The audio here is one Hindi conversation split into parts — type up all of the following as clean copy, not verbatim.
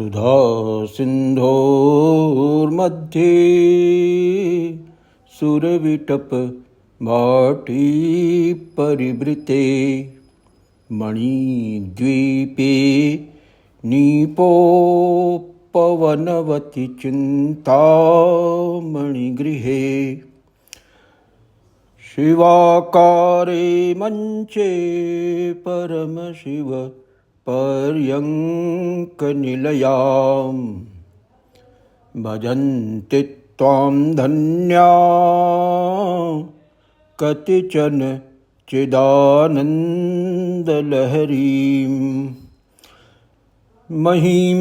सुधा सिन्धोर्मध्ये सुरविटप भाटी परिवृते मणिद्वीपे नीपोपवनवति चिन्तामणिगृहे शिवाकारे मंचे परमशिव पर्यङ्कनिलयां भजन्ति त्वां धन्या कतिचन चिदानन्दलहरीं महीं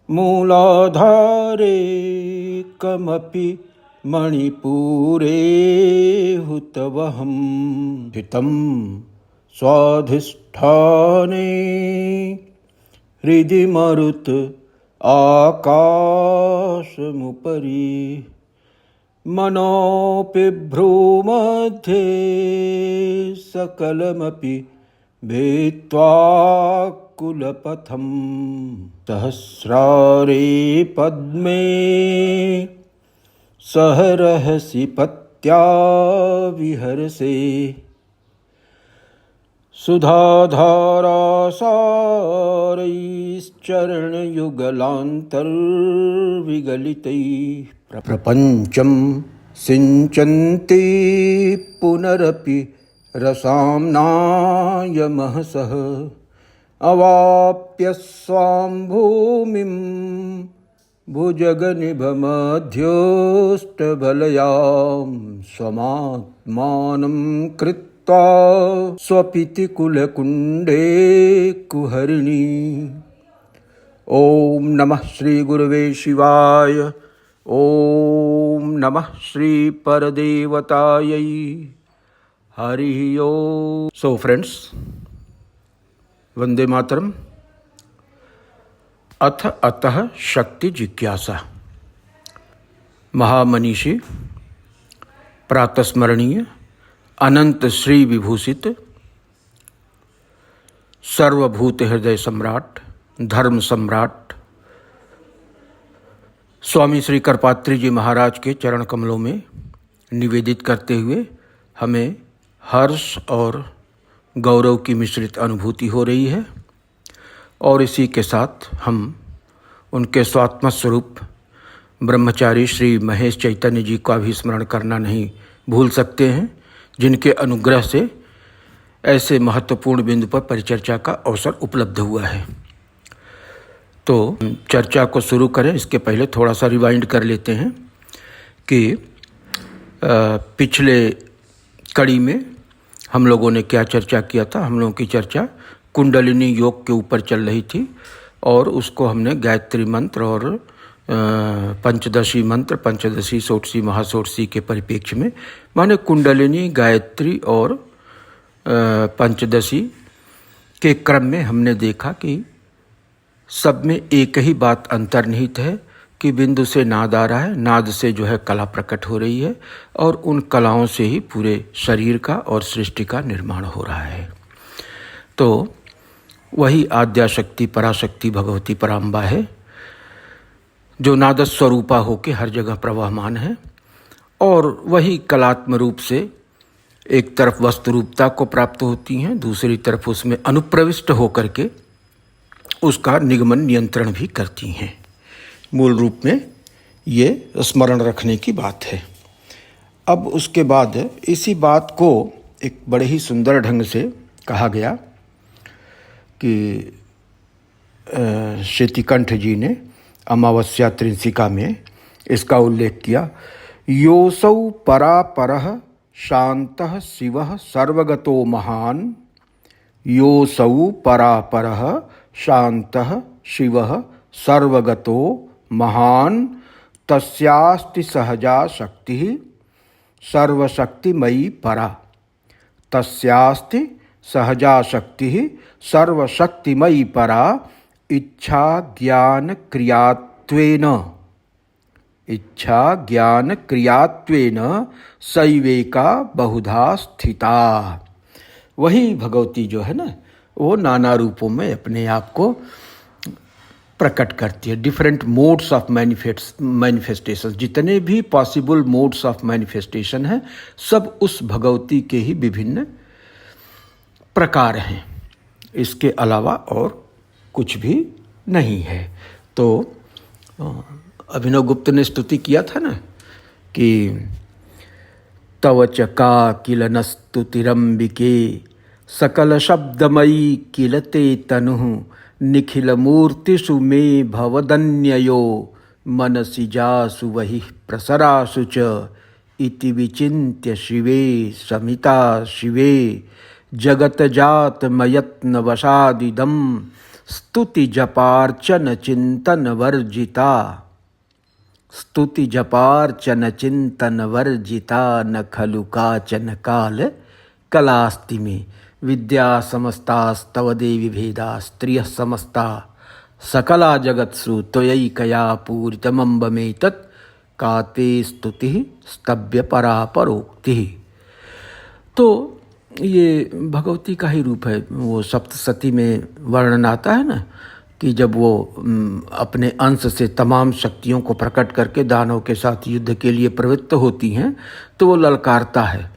मूलाधारे कमपि मणिपुरे हुतवहं हितं स्वाधिष्ठाने हृदि मरुत आकाशमुपरि मनोऽपि भ्रूमध्ये सकलमपि भेत्वाकुलपथं सहस्रारे पद्मे सहरहसि पत्या विहरसे सुधाधारासारैश्चरणयुगलान्तर्विगलितैः प्रपञ्चं सिञ्चन्ति पुनरपि रसाम्नाय महसः अवाप्य स्वां भूमिं भुजगनिभमध्योष्टबलयां स्वमात्मानं कृत्वा स्वपितिकुलकुण्डे कुहरिणी। ओम नमः श्री गुरुवे शिवाय। ओम नमः श्री परदेवतायै। हरि ओम। So friends, Vande Mataram. अथ अतः शक्ति जिज्ञासा। महामनीषी, प्रातस्मरणीय, अनंत श्री विभूषित, सर्वभूत हृदय सम्राट, धर्म सम्राट स्वामी श्री करपात्री जी महाराज के चरण कमलों में निवेदित करते हुए हमें हर्ष और गौरव की मिश्रित अनुभूति हो रही है। और इसी के साथ हम उनके स्वात्म स्वरूप ब्रह्मचारी श्री महेश चैतन्य जी का भी स्मरण करना नहीं भूल सकते हैं, जिनके अनुग्रह से ऐसे महत्वपूर्ण बिंदु पर परिचर्चा का अवसर उपलब्ध हुआ है। तो चर्चा को शुरू करें इसके पहले थोड़ा सा रिवाइंड कर लेते हैं कि पिछले कड़ी में हम लोगों ने क्या चर्चा किया था। हम लोगों की चर्चा कुंडलिनी योग के ऊपर चल रही थी और उसको हमने गायत्री मंत्र और पंचदशी मंत्र, पंचदशी षोडशी महाषोडशी के परिप्रेक्ष्य में, माने कुंडलिनी, गायत्री और पंचदशी के क्रम में हमने देखा कि सब में एक ही बात अंतर्निहित है कि बिंदु से नाद आ रहा है, नाद से जो है कला प्रकट हो रही है और उन कलाओं से ही पूरे शरीर का और सृष्टि का निर्माण हो रहा है। तो वही आद्याशक्ति, पराशक्ति, भगवती पराम्बा है जो नाद स्वरूपा होके हर जगह प्रवाहमान है और वही कलात्म रूप से एक तरफ वस्तु रूपता को प्राप्त होती हैं, दूसरी तरफ उसमें अनुप्रविष्ट होकर के उसका निगमन नियंत्रण भी करती हैं। मूल रूप में ये स्मरण रखने की बात है। अब उसके बाद इसी बात को एक बड़े ही सुंदर ढंग से कहा गया कि श्रुतिकंठ जी ने अमावस्या त्रिंशिका में इसका उल्लेख किया। योऽसौ परापरः शान्तः शिवः सर्वगतो महान्, योऽसौ परापरः शान्तः शिवः सर्वगतो महान्, तस्यास्ति सहजा शक्तिः सर्वशक्तिमयी परा, तस्यास्ति सहजा शक्तिः सर्वशक्तिमयी परा, इच्छा ज्ञान क्रियात्वेन, इच्छा ज्ञान क्रियात्वेन सैवेका बहुधा स्थिता। वही भगवती जो है ना, वो नाना रूपों में अपने आप को प्रकट करती है। डिफरेंट मोड्स ऑफ मैनिफेस्टेशन, जितने भी पॉसिबल मोड्स ऑफ मैनिफेस्टेशन हैं, सब उस भगवती के ही विभिन्न प्रकार हैं। इसके अलावा और कुछ भी नहीं है। तो अभिनव गुप्त ने स्तुति किया था ना कि तव च का किल नस्तुतिरंबिके सकल शब्दमयी किल ते तनुः निखिल मूर्तिषु मे भवदन्ययो मनसि जासु वहि प्रसरासु च इति विचिन्त्य शिवे समिता शिवे जगत जात मयत्न वशादिदं स्तुति जपार्चन चिंतन वर्जिता। स्तुति जपार्चन चिंतन वर्जिता न खलु काचन काल कलास्ति में विद्या समस्तास्तव देवी भेदा स्त्रियः समस्ता सकला जगत्सु त्वयैकया पूरितमम्बमेतत् का ते स्तुति स्तव्य परा परोक्ति। तो ये भगवती का ही रूप है। वो सप्तशती में वर्णन आता है ना कि जब वो अपने अंश से तमाम शक्तियों को प्रकट करके दानव के साथ युद्ध के लिए प्रवृत्त होती हैं, तो वो ललकारता है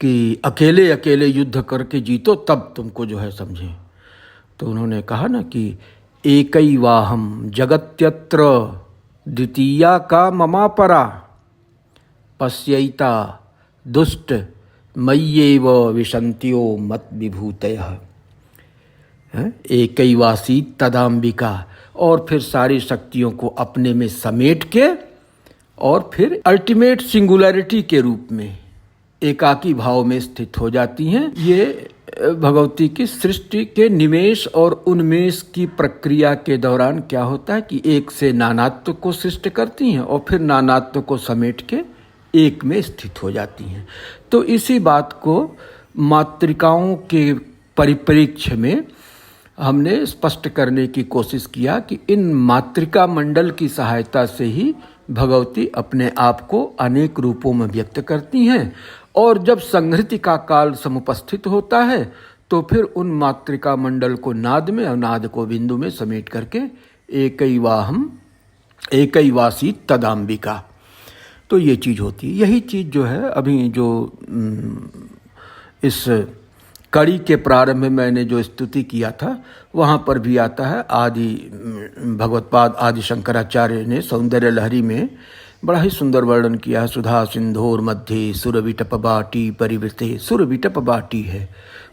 कि अकेले अकेले युद्ध करके जीतो तब तुमको जो है समझें। तो उन्होंने कहा ना कि एकैवाहं जगत्यत्र द्वितीया का ममापरा पश्यैता दुष्ट मय्येव विशन्त्यो मत विभूतयः। एकैवासी तदाम्बिका, और फिर सारी शक्तियों को अपने में समेट के और फिर अल्टीमेट सिंगुलैरिटी के रूप में एकाकी भाव में स्थित हो जाती हैं। ये भगवती की सृष्टि के निवेश और उन्मेष की प्रक्रिया के दौरान क्या होता है कि एक से नानात्व को सृष्ट करती हैं और फिर नानात्व को समेट के एक में स्थित हो जाती हैं। तो इसी बात को मातृकाओं के परिप्रेक्ष्य में हमने स्पष्ट करने की कोशिश किया कि इन मातृका मंडल की सहायता से ही भगवती अपने आप को अनेक रूपों में व्यक्त करती हैं, और जब संहृति का काल समुपस्थित होता है तो फिर उन मातृका मंडल को नाद में और नाद को बिंदु में समेट करके एकैवासी तदाम्बिका। तो ये चीज़ होती है। यही चीज़ जो है अभी जो इस कड़ी के प्रारंभ में मैंने जो स्तुति किया था वहाँ पर भी आता है। आदि भगवत्पाद आदि शंकराचार्य ने सौंदर्य लहरी में बड़ा ही सुंदर वर्णन किया है। सुधा सिंधोर मध्य सुरविटप बाटी परिवृते। सुरविटप बाटी है,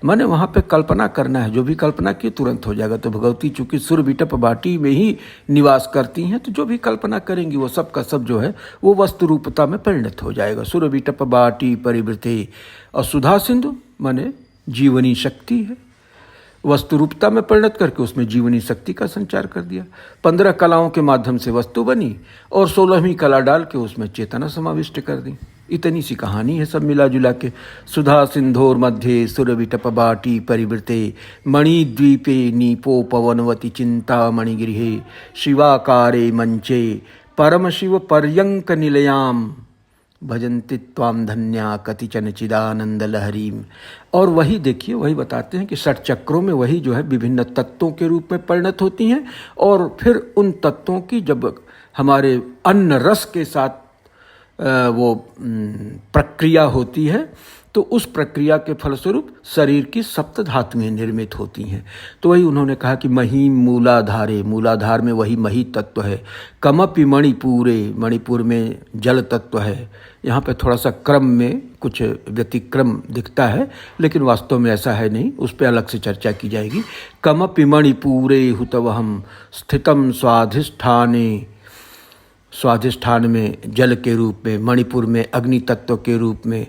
मैंने वहाँ पे कल्पना करना है, जो भी कल्पना की तुरंत हो जाएगा। तो भगवती चूंकि सुरविटप बाटी में ही निवास करती हैं, तो जो भी कल्पना करेंगी वो सब का सब जो है वो वस्तु रूपता में परिणत हो जाएगा। सुरविटप बाटी परिवृते, और सुधा सिंधु माने जीवनी शक्ति है, वस्तु रूपता में परिणत करके उसमें जीवनी शक्ति का संचार कर दिया। 15 कलाओं के माध्यम से वस्तु बनी और 16वीं कला डाल के उसमें चेतना समाविष्ट कर दी। इतनी सी कहानी है सब मिला जुला के। सुधा सिंधोर मध्य सुरविटप बाटी परिवृते मणिद्वीपे नीपो पवनवती चिंता मणिगृहे शिवाकारे मंचे परम शिव पर्यंक निलयाम भजन्ति त्वाम धन्या कतिचन चिदानंद लहरीम। और वही देखिए, वही बताते हैं कि 6 चक्रों में वही जो है विभिन्न तत्वों के रूप में परिणत होती हैं, और फिर उन तत्वों की जब हमारे अन्न रस के साथ वो प्रक्रिया होती है तो उस प्रक्रिया के फलस्वरूप शरीर की 7 धातुएं निर्मित होती हैं। तो वही उन्होंने कहा कि मही मूलाधारे, मूलाधार में वही मही तत्व है। कमपि मणिपुरे, मणिपुर में जल तत्व है। यहाँ पे थोड़ा सा क्रम में कुछ व्यतिक्रम दिखता है, लेकिन वास्तव में ऐसा है नहीं, उस पर अलग से चर्चा की जाएगी। कमपि मणिपुरे हुतवहम स्थितम स्वाधिष्ठाने, स्वाधिष्ठान में जल के रूप में, मणिपुर में अग्नि तत्व के रूप में,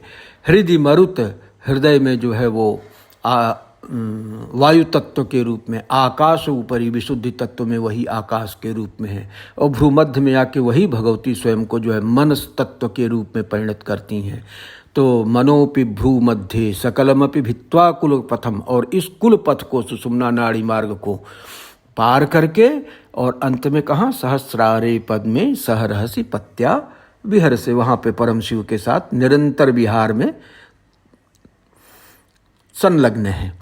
हृदय मरुत, हृदय में जो है वो वायु तत्व के रूप में, आकाश ऊपरी विशुद्धि तत्व में वही आकाश के रूप में है, और भ्रूमध्य में आके वही भगवती स्वयं को जो है मनस तत्व के रूप में परिणत करती हैं। तो मनोपि भ्रूमध्य सकलमपि भित्वा कुल पथम, और इस कुल पथ को सुषुम्ना नाड़ी मार्ग को पार करके और अंत में कहाँ सहस्रारे पद में सहरहसी पत्या विहर से, वहाँ पे परम शिव के साथ निरंतर विहार में संलग्न है।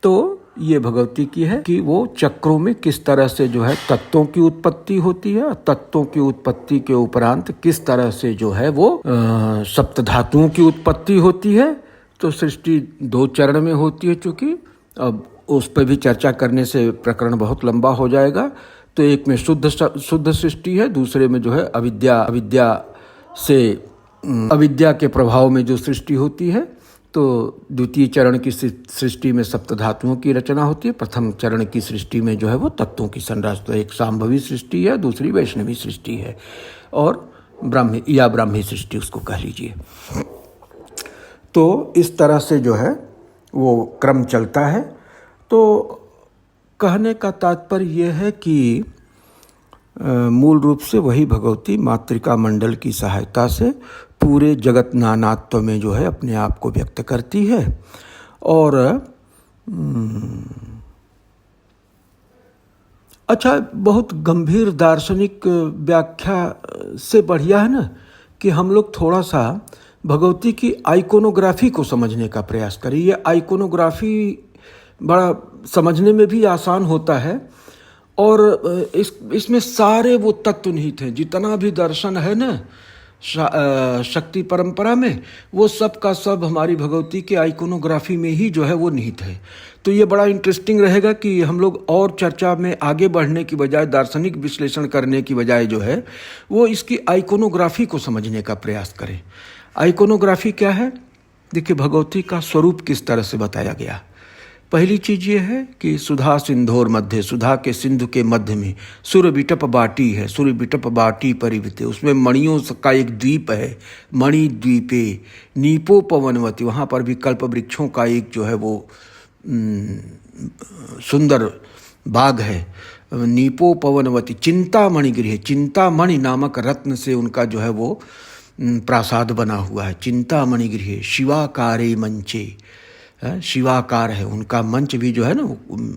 तो ये भगवती की है कि वो चक्रों में किस तरह से जो है तत्वों की उत्पत्ति होती है, तत्वों की उत्पत्ति के उपरांत किस तरह से जो है वो सप्त धातुओं की उत्पत्ति होती है। तो सृष्टि 2 चरण में होती है, चूंकि अब उस पर भी चर्चा करने से प्रकरण बहुत लंबा हो जाएगा। तो एक में शुद्ध सृष्टि है, दूसरे में जो है अविद्या के प्रभाव में जो सृष्टि होती है। तो द्वितीय चरण की सृष्टि में सप्त धातुओं की रचना होती है, प्रथम चरण की सृष्टि में जो है वो तत्वों की संरचना। एक सांभवी सृष्टि है, दूसरी वैष्णवी सृष्टि है, और ब्राह्मी सृष्टि उसको कह लीजिए। तो इस तरह से जो है वो क्रम चलता है। तो कहने का तात्पर्य यह है कि मूल रूप से वही भगवती मातृका मंडल की सहायता से पूरे जगत नानात्व में जो है अपने आप को व्यक्त करती है। और अच्छा, बहुत गंभीर दार्शनिक व्याख्या से बढ़िया है ना कि हम लोग थोड़ा सा भगवती की आइकोनोग्राफी को समझने का प्रयास करें। ये आइकोनोग्राफी बड़ा समझने में भी आसान होता है, और इसमें सारे वो तत्व निहित हैं। जितना भी दर्शन है ना शक्ति परंपरा में, वो सब का सब हमारी भगवती के आइकोनोग्राफी में ही जो है वो निहित है। तो ये बड़ा इंटरेस्टिंग रहेगा कि हम लोग और चर्चा में आगे बढ़ने की बजाय, दार्शनिक विश्लेषण करने की बजाय जो है वो इसकी आइकोनोग्राफी को समझने का प्रयास करें। आइकोनोग्राफी क्या है? देखिए, भगवती का स्वरूप किस तरह से बताया गया। पहली चीज ये है कि सुधा सिंधोर मध्य, सुधा के सिंधु के मध्य में सूर्य बिटप बाटी है, सूर्य बिटप बाटी परिवृत, उसमें मणियों का एक द्वीप है, मणि द्वीपे नीपो पवनवती, वहाँ पर भी कल्प वृक्षों का एक जो है वो सुंदर बाग है। नीपो पवनवती चिंतामणि गृह, चिंतामणि नामक रत्न से उनका जो है वो प्रासाद बना हुआ है। चिंतामणि गृह शिवाकारे मंचे, शिवाकार है उनका मंच भी जो है ना,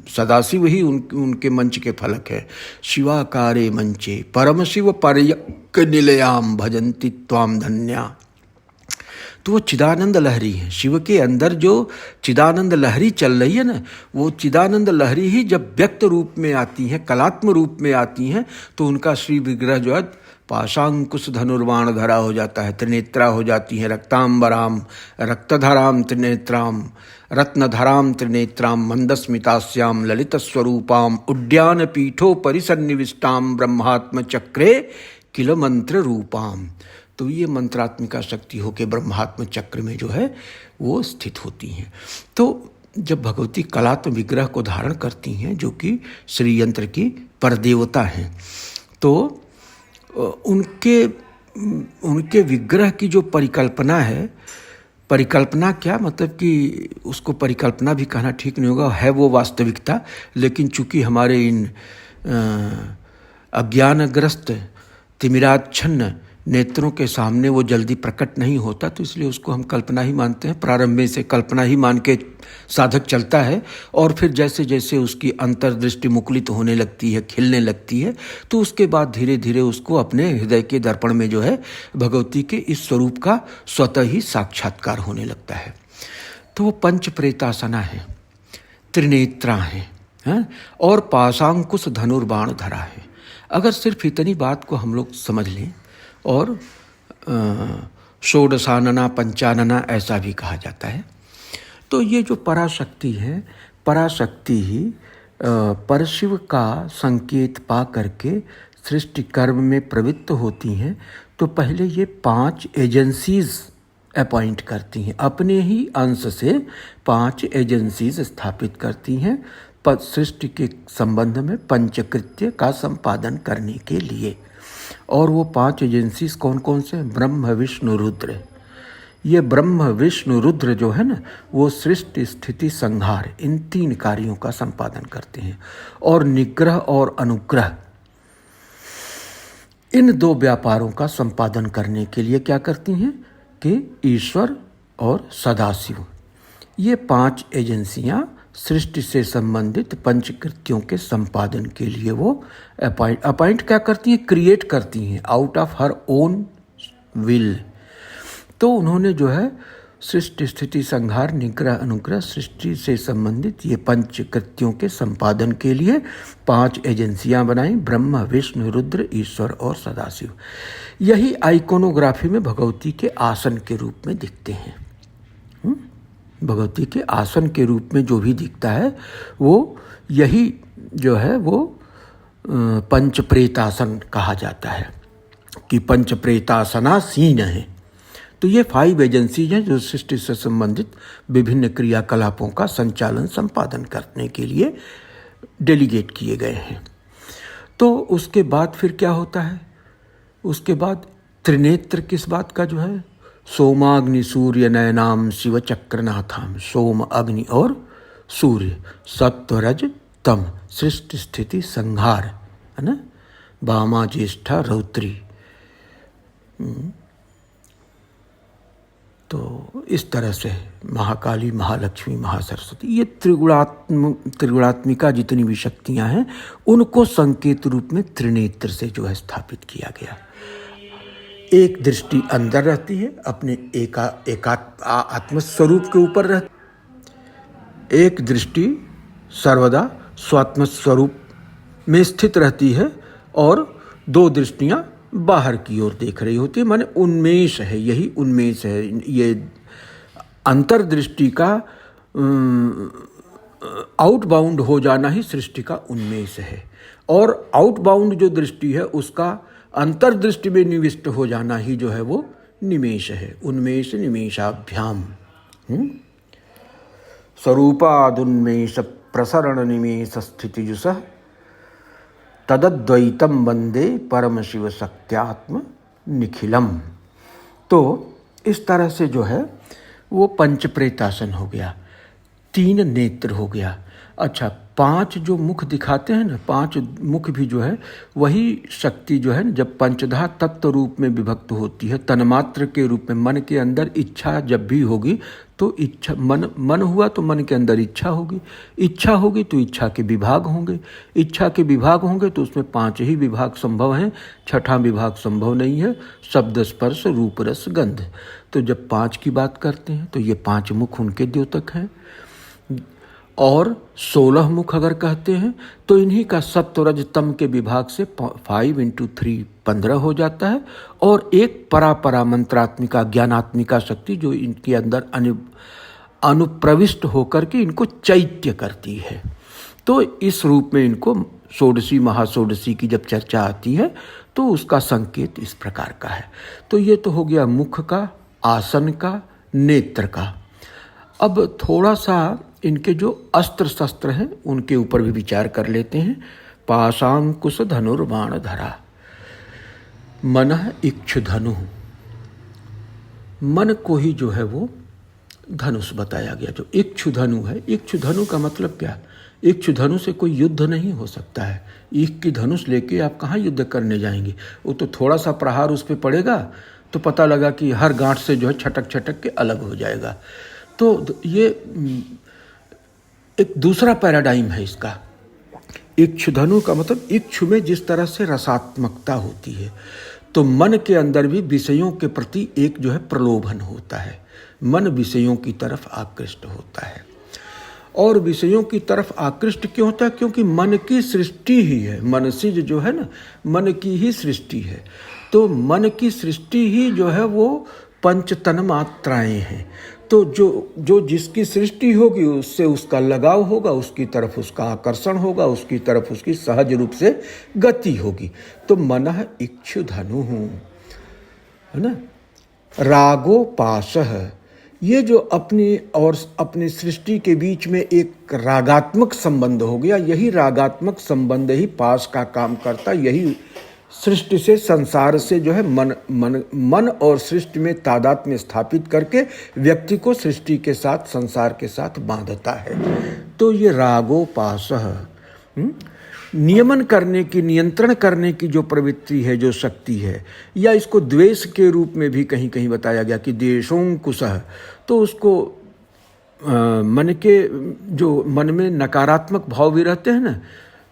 सदाशिव ही उनके मंच के फलक है। शिवाकारे मंचे परम शिव पर्यक निलयाम भजंती त्वाम धन्या। तो वो चिदानंद लहरी है। शिव के अंदर जो चिदानंद लहरी चल रही है ना, वो चिदानंद लहरी ही जब व्यक्त रूप में आती हैं, कलात्म रूप में आती हैं, तो उनका श्री विग्रह जो है पाशांकुश धनुर्वाण धरा हो जाता है, त्रिनेत्रा हो जाती हैं। रक्तांबराम रक्तधराम त्रिनेत्राम रत्नधराम त्रिनेत्राम मंदस्मितास्याम ललित स्वरूपाम उड्यान पीठो परिसन्निविष्टाम ब्रह्मात्म चक्रे किल मंत्र रूपाम। तो ये मंत्रात्मिका शक्ति होकर ब्रह्मात्म चक्र में जो है वो स्थित होती हैं। तो जब भगवती कलात्म विग्रह को धारण करती हैं, जो कि श्री यंत्र की परदेवता हैं, तो उनके विग्रह की जो परिकल्पना है, परिकल्पना क्या मतलब कि उसको परिकल्पना भी कहना ठीक नहीं होगा, है वो वास्तविकता। लेकिन चूंकि हमारे इन अज्ञानग्रस्त तिमिराच्छन्न नेत्रों के सामने वो जल्दी प्रकट नहीं होता, तो इसलिए उसको हम कल्पना ही मानते हैं। प्रारंभ में से कल्पना ही मान के साधक चलता है, और फिर जैसे जैसे उसकी अंतर्दृष्टि मुकुलित होने लगती है, खिलने लगती है, तो उसके बाद धीरे धीरे उसको अपने हृदय के दर्पण में जो है भगवती के इस स्वरूप का स्वतः ही साक्षात्कार होने लगता है। तो वो पंच प्रेतासना है, त्रिनेत्रा है, और पाशांकुश धनुर्बाण धरा है। अगर सिर्फ इतनी बात को हम लोग समझ लें, और षोडशानना पंचानना ऐसा भी कहा जाता है, तो ये जो पराशक्ति है, पराशक्ति ही परशिव का संकेत पा करके सृष्टि कर्म में प्रवृत्त होती हैं। तो पहले ये 5 एजेंसीज अपॉइंट करती हैं, अपने ही अंश से 5 एजेंसीज स्थापित करती हैं सृष्टि के संबंध में पंचकृत्य का संपादन करने के लिए। और वो 5 एजेंसीज कौन कौन से? ब्रह्म विष्णु रुद्र। ये ब्रह्म विष्णु रुद्र जो है ना, वो सृष्टि स्थिति संहार इन 3 कार्यों का संपादन करते हैं। और निग्रह और अनुग्रह इन 2 व्यापारों का संपादन करने के लिए क्या करती हैं कि ईश्वर और सदाशिव, ये 5 एजेंसियां सृष्टि से संबंधित पंचकृत्यों के संपादन के लिए वो अपॉइंट क्या करती हैं? क्रिएट करती हैं out of her own will. तो उन्होंने जो है सृष्टि स्थिति संहार निग्रह अनुग्रह सृष्टि से संबंधित ये 5 कृत्यों के संपादन के लिए 5 एजेंसियां बनाई, ब्रह्मा विष्णु रुद्र ईश्वर और सदाशिव। यही आइकोनोग्राफी में भगवती के आसन के रूप में दिखते हैं। भगवती के आसन के रूप में जो भी दिखता है वो यही जो है वो पंचप्रेतासन कहा जाता है कि पंचप्रेतासनासीन है। तो ये 5 एजेंसीज हैं जो सृष्टि से संबंधित विभिन्न क्रियाकलापों का संचालन संपादन करने के लिए डेलीगेट किए गए हैं। तो उसके बाद फिर क्या होता है? उसके बाद त्रिनेत्र किस बात का जो है? सोमाग्नि सूर्य नयनाम शिव चक्रनाथाम। सोम अग्नि और सूर्य, सत्व रज तम, सृष्टि स्थिति संहार, है ना, वामा ज्येष्ठा रौद्री। तो इस तरह से महाकाली महालक्ष्मी महासरस्वती ये त्रिगुणात्मिका जितनी भी शक्तियां हैं उनको संकेत रूप में त्रिनेत्र से जो है स्थापित किया गया। एक दृष्टि अंदर रहती है अपने आत्मस्वरूप के ऊपर रहती, एक दृष्टि सर्वदा स्वात्म स्वरूप में स्थित रहती है और 2 दृष्टियां बाहर की ओर देख रही होती है। माने उन्मेष है, यही उन्मेष है। ये अंतर्दृष्टि का आउटबाउंड हो जाना ही सृष्टि का उन्मेष है, और आउटबाउंड जो दृष्टि है उसका अंतर्दृष्टि में निविष्ट हो जाना ही जो है वो निमेष है। उन्मेष निमेषाभ्याम स्वरूपादुन्मेष प्रसरण निमेष स्थितिजुष तदद्वैतम वंदे परम शिव शक्त्यात्म निखिलम। तो इस तरह से जो है वो पंचप्रेतासन हो गया, 3 नेत्र हो गया। अच्छा, 5 जो मुख दिखाते हैं ना, 5 मुख भी जो है वही शक्ति जो है ना, जब पंचधा तत्व रूप में विभक्त होती है तन्मात्र के रूप में, मन के अंदर इच्छा जब भी होगी तो इच्छा मन हुआ तो मन के अंदर इच्छा होगी, इच्छा होगी तो इच्छा के विभाग होंगे, इच्छा के विभाग होंगे तो उसमें 5 ही विभाग संभव हैं, 6ठा विभाग संभव नहीं है, शब्द स्पर्श रूप रस गंध। तो जब 5 की बात करते हैं तो ये 5 मुख उनके द्योतक हैं, और 16 मुख अगर कहते हैं तो इन्हीं का सत्वरज तम के विभाग से 5 × 3 15 हो जाता है, और एक परापरा मंत्रात्मिका ज्ञानात्मिका शक्ति जो इनके अंदर अनुप्रविष्ट होकर के इनको चैत्य करती है। तो इस रूप में इनको षोडशी महाषोडशी की जब चर्चा आती है तो उसका संकेत इस प्रकार का है। तो ये तो हो गया मुख का, आसन का, नेत्र का। अब थोड़ा सा इनके जो अस्त्र शस्त्र हैं उनके ऊपर भी विचार कर लेते हैं। पाशांकुश धनुर्बाण धरा, मनः इक्षुधनु। मन को ही जो है वो धनुष बताया गया, जो इक्षुधनु है। इक्षुधनु का मतलब क्या? इक्षुधनु से कोई युद्ध नहीं हो सकता है। ईख की धनुष लेके आप कहाँ युद्ध करने जाएंगे? वो तो थोड़ा सा प्रहार उस पर पड़ेगा तो पता लगा कि हर गांठ से जो है छटक छटक के अलग हो जाएगा। तो ये एक दूसरा पैराडाइम है इसका। इक्षुधनु का मतलब इक्षु में जिस तरह से रसात्मकता होती है, तो मन के अंदर भी विषयों के प्रति एक जो है प्रलोभन होता है। मन विषयों की तरफ आकृष्ट होता है, और विषयों की तरफ आकृष्ट क्यों होता है? क्योंकि मन की सृष्टि ही है, मनसिज जो है ना, मन की ही सृष्टि है। तो मन की सृष्टि ही जो है वो पंचतन मात्राएं हैं। तो जो जिसकी सृष्टि होगी उससे उसका लगाव होगा, उसकी तरफ उसका आकर्षण होगा, उसकी तरफ उसकी सहज रूप से गति होगी। तो मनः इक्षुधनु, है ना। रागो पाशः, ये जो अपनी और अपनी सृष्टि के बीच में एक रागात्मक संबंध हो गया, यही रागात्मक संबंध ही पाश का काम करता। यही सृष्टि से, संसार से जो है मन और सृष्टि में तादात्म्य स्थापित करके व्यक्ति को सृष्टि के साथ, संसार के साथ बांधता है। तो ये रागोपासः, नियमन करने की, नियंत्रण करने की जो प्रवृत्ति है, जो शक्ति है, या इसको द्वेष के रूप में भी कहीं कहीं बताया गया कि द्वेषोंकुशः। तो उसको मन के, जो मन में नकारात्मक भाव भी रहते हैं ना,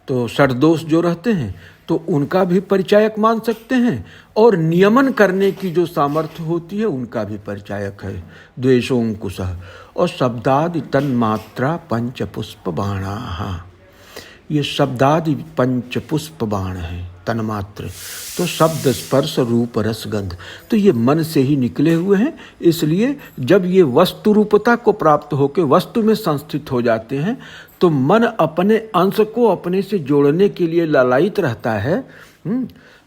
तो षड्दोष जो रहते हैं, तो उनका भी परिचायक मान सकते हैं, और नियमन करने की जो सामर्थ्य होती है उनका भी परिचायक है। द्वेषोंकुशः और शब्दादि तन्मात्रा पंचपुष्प बाणाः, ये शब्दादि पंचपुष्प बाण हैं तन्मात्र। तो शब्द स्पर्श रूप रस गंध, तो ये मन से ही निकले हुए हैं। इसलिए जब ये वस्तु रूपता को प्राप्त होकर वस्तु में संस्थित हो जाते हैं तो मन अपने अंश को अपने से जोड़ने के लिए लालायित रहता है।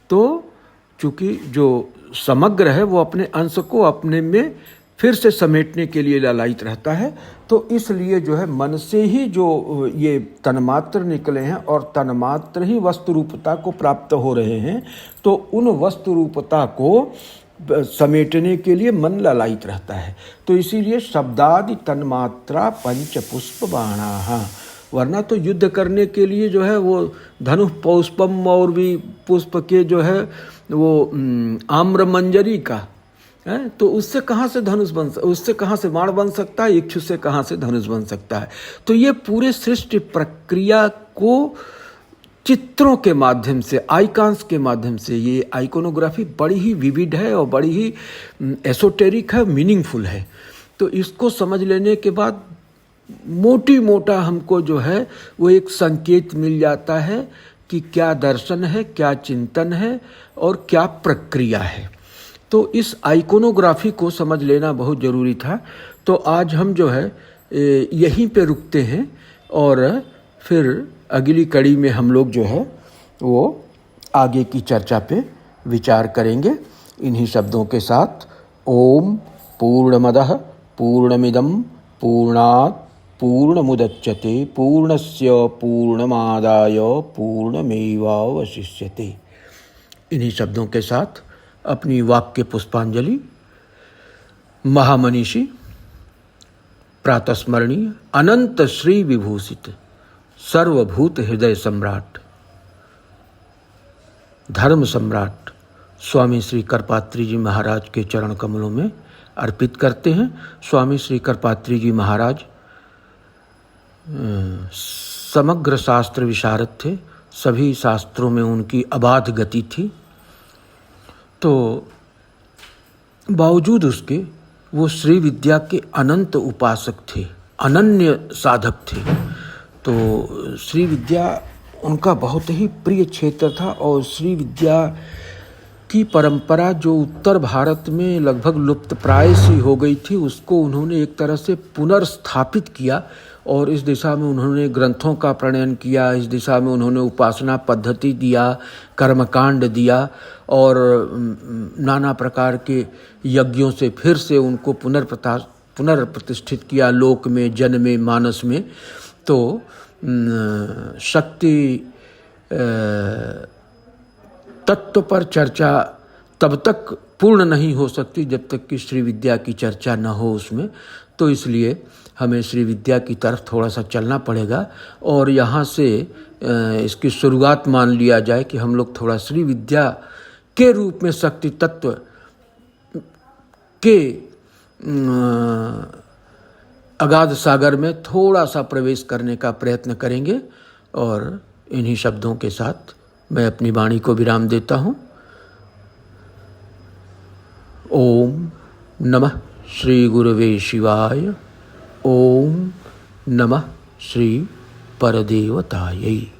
तो चूंकि जो समग्र है वो अपने अंश को अपने में फिर से समेटने के लिए लालायित रहता है। तो इसलिए जो है मन से ही जो ये तन्मात्र निकले हैं और तन्मात्र ही वस्तु रूपता को प्राप्त हो रहे हैं, तो उन वस्तु रूपता को समेटने के लिए मन लालायित रहता है। तो इसीलिए शब्दादि तन्मात्रा पंचपुष्प बाणाः, वरना तो युद्ध करने के लिए जो है वो धनुष पुष्पम और भी पुष्प के जो है वो आम्र मंजरी का है, तो उससे कहाँ से धनुष उससे कहाँ से बाण बन सकता है, इक्षु से कहाँ से धनुष बन सकता है। तो ये पूरे सृष्टि प्रक्रिया को चित्रों के माध्यम से, आइकॉन्स के माध्यम से, ये आइकोनोग्राफी बड़ी ही विविड है और बड़ी ही एसोटेरिक है, मीनिंगफुल है। तो इसको समझ लेने के बाद मोटा हमको जो है वो एक संकेत मिल जाता है कि क्या दर्शन है, क्या चिंतन है और क्या प्रक्रिया है। तो इस आइकोनोग्राफी को समझ लेना बहुत ज़रूरी था। तो आज हम जो है यहीं पे रुकते हैं और फिर अगली कड़ी में हम लोग जो है वो आगे की चर्चा पे विचार करेंगे इन्हीं शब्दों के साथ। ओम पूर्णमदः पूर्णमिदं पूर्णात् पूर्णमुदच्यते पूर्णस्य पूर्णमादाय पूर्णमेवावशिष्यते। इन्हीं शब्दों के साथ अपनी वाक्य पुष्पांजलि महामनीषी प्रातस्मरणीय अनंत श्री विभूषित सर्वभूत हृदय सम्राट धर्म सम्राट स्वामी श्री करपात्री जी महाराज के चरण कमलों में अर्पित करते हैं। स्वामी श्री करपात्री जी महाराज समग्र शास्त्र विशारद थे, सभी शास्त्रों में उनकी अबाध गति थी। तो बावजूद उसके वो श्री विद्या के अनंत उपासक थे, अनन्य साधक थे। तो श्री विद्या उनका बहुत ही प्रिय क्षेत्र था और श्री विद्या की परंपरा जो उत्तर भारत में लगभग लुप्त प्राय सी हो गई थी, उसको उन्होंने एक तरह से पुनर्स्थापित किया और इस दिशा में उन्होंने ग्रंथों का प्रणयन किया, इस दिशा में उन्होंने उपासना पद्धति दिया, कर्मकांड दिया और नाना प्रकार के यज्ञों से फिर से उनको पुनर्प्रतिष्ठित किया लोक में, जन में, मानस में। तो शक्ति तत्व पर चर्चा तब तक पूर्ण नहीं हो सकती जब तक कि श्री विद्या की चर्चा न हो उसमें। तो इसलिए हमें श्री विद्या की तरफ थोड़ा सा चलना पड़ेगा और यहाँ से इसकी शुरुआत मान लिया जाए कि हम लोग थोड़ा श्री विद्या के रूप में शक्ति तत्व के अगाध सागर में थोड़ा सा प्रवेश करने का प्रयत्न करेंगे। और इन्हीं शब्दों के साथ मैं अपनी वाणी को विराम देता हूँ। ओम नमः श्री गुरवे शिवाय। ओम नमः श्री परदेवतायै।